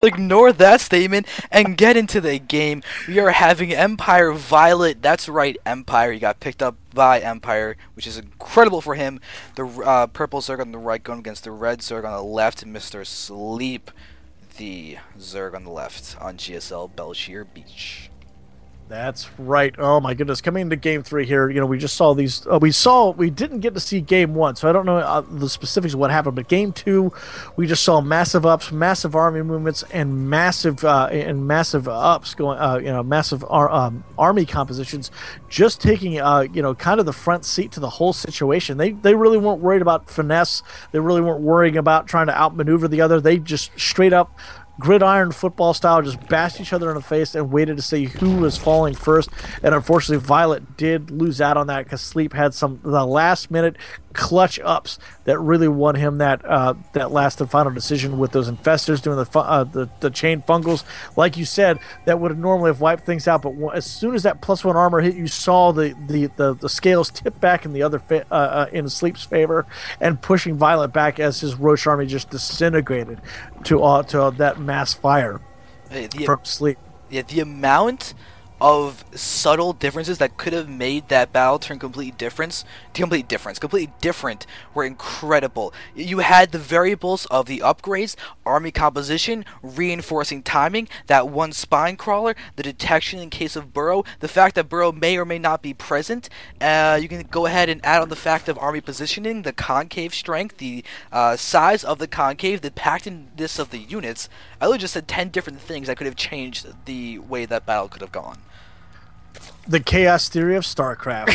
Ignore that statement and get into the game. We are having Empire.viOLet. That's right, Empire. He got picked up by Empire, which is incredible for him. The purple Zerg on the right going against the red Zerg on the left. Mr. Sleep, the Zerg on the left on GSL Bel'Shir Beach. That's right. Oh my goodness! Coming into Game 3 here, we just saw these. We didn't get to see Game 1, so I don't know the specifics of what happened. But Game 2, we just saw massive ups, massive army movements, and massive ups going. Massive army compositions, just taking kind of the front seat to the whole situation. They really weren't worried about finesse. They really weren't worrying about trying to outmaneuver the other. They just straight up, gridiron football style, just bashed each other in the face and waited to see who was falling first. And unfortunately, viOLet did lose out on that because Sleep had the last minute clutch ups that really won him that last and final decision with those infestors doing the chain fungals. Like you said, that would have normally have wiped things out, but as soon as that +1 armor hit, you saw the scales tip back in the other in Sleep's favor, and pushing viOLet back as his Roach army just disintegrated to that mass fire from Sleep. Yeah, the amount of subtle differences that could have made that battle turn completely different were incredible. You had the variables of the upgrades, army composition, reinforcing timing, that one spine crawler, the detection in case of Burrow, the fact that Burrow may or may not be present. You can go ahead and add on the fact of army positioning, the concave strength, the size of the concave, the packedness of the units. I literally just said 10 different things that could have changed the way that battle could have gone. The chaos theory of StarCraft.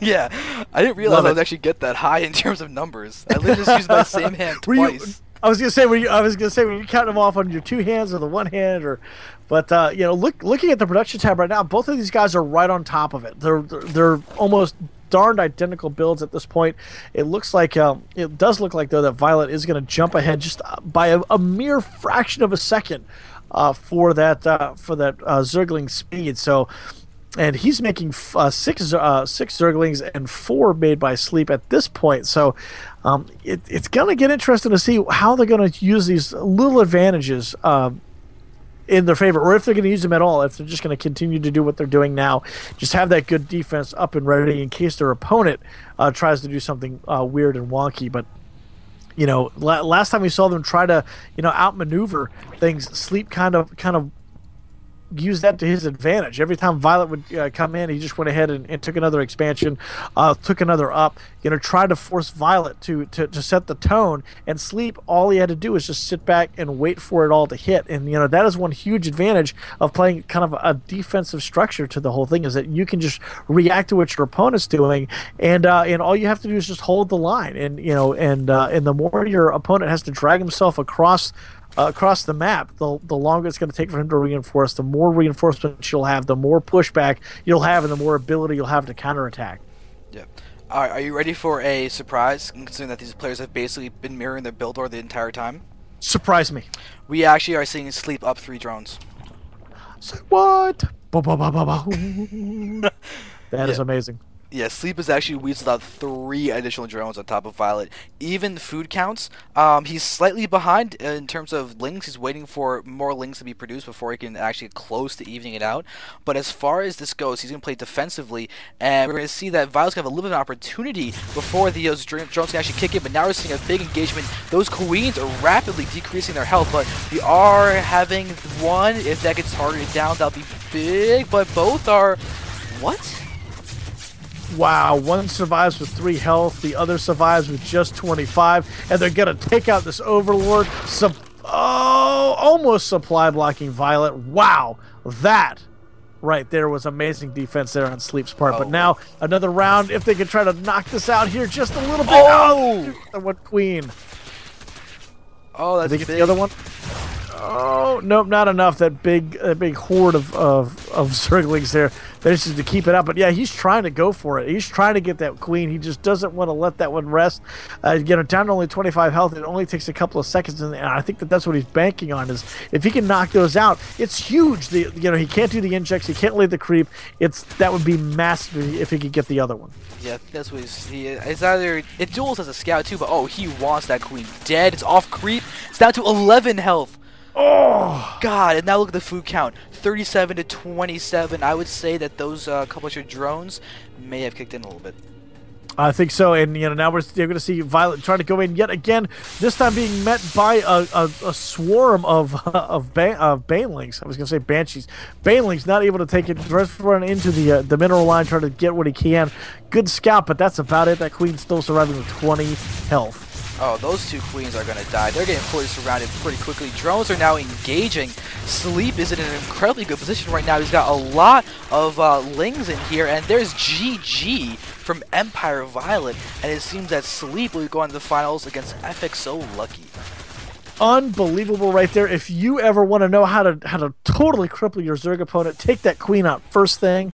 Yeah, I didn't realize I would actually get that high in terms of numbers. I literally just used my same hand twice. I was gonna say when you count them off on your two hands or the one hand, looking at the production tab right now, both of these guys are right on top of it. They're almost darned identical builds at this point. It looks like it does look like though that viOLet is going to jump ahead just by a mere fraction of a second for that Zergling speed. So. And he's making six Zerglings and 4 made by Sleep at this point. So it's going to get interesting to see how they're going to use these little advantages in their favor, or if they're going to use them at all, if they're just going to continue to do what they're doing now. Just have that good defense up and ready in case their opponent tries to do something weird and wonky. But last time we saw them try to outmaneuver things, Sleep kind of use that to his advantage. Every time viOLet would come in, he just went ahead and took another expansion, took another up, tried to force viOLet to set the tone, and Sleep, all he had to do was just sit back and wait for it all to hit. And that is one huge advantage of playing kind of a defensive structure to the whole thing, is that you can just react to what your opponent's doing, and all you have to do is just hold the line. And the more your opponent has to drag himself across the map, the longer it's going to take for him to reinforce. The more reinforcements you'll have, the more pushback you'll have, and the more ability you'll have to counterattack. Yeah. All right, are you ready for a surprise, considering that these players have basically been mirroring their build order the entire time? Surprise me. We actually are seeing Sleep up 3 drones. So what? That is amazing. Yeah, Sleep has actually weaseled out 3 additional drones on top of viOLet. Even food counts, he's slightly behind in terms of lings. He's waiting for more lings to be produced before he can actually get close to evening it out. But as far as this goes, he's going to play defensively, and we're going to see that viOLet's going to have a little bit of an opportunity before those drones can actually kick in. But now we're seeing a big engagement. Those queens are rapidly decreasing their health, but we are having one. If that gets targeted down, that'll be big, but both are... What? Wow, one survives with 3 health, the other survives with just 25, and they're going to take out this Overlord. Almost supply blocking viOLet. Wow, that right there was amazing defense there on Sleep's part. But now another round, if they can try to knock this out here just a little bit. Oh, what queen? Oh, that's big. Did they get the other one? Oh, nope, not enough. That big horde of Zerglings there. This is to keep it up. But yeah, he's trying to go for it. He's trying to get that queen. He just doesn't want to let that one rest. Down to only 25 health. It only takes a couple of seconds, and I think that's what he's banking on. Is if he can knock those out, it's huge. He can't do the injects. He can't lead the creep. That would be massive if he could get the other one. Yeah, that's what it's either it duels as a scout too, but he wants that queen dead. It's off creep. It's down to 11 health. Oh! God, and now look at the food count. 37 to 27. I would say that those couple extra drones may have kicked in a little bit. I think so, and now we're going to see Violet trying to go in yet again. This time being met by a swarm of banelings. I was going to say banshees. Banelings not able to take it. Just run into the mineral line, trying to get what he can. Good scout, but that's about it. That queen's still surviving with 20 health. Oh, those two queens are going to die. They're getting fully surrounded pretty quickly. Drones are now engaging. Sleep is in an incredibly good position right now. He's got a lot of lings in here, and there's GG from Empire.viOLet, and it seems that Sleep will go on to the finals against FXO Lucky. Unbelievable right there. If you ever want to know how to totally cripple your Zerg opponent, take that queen out first thing.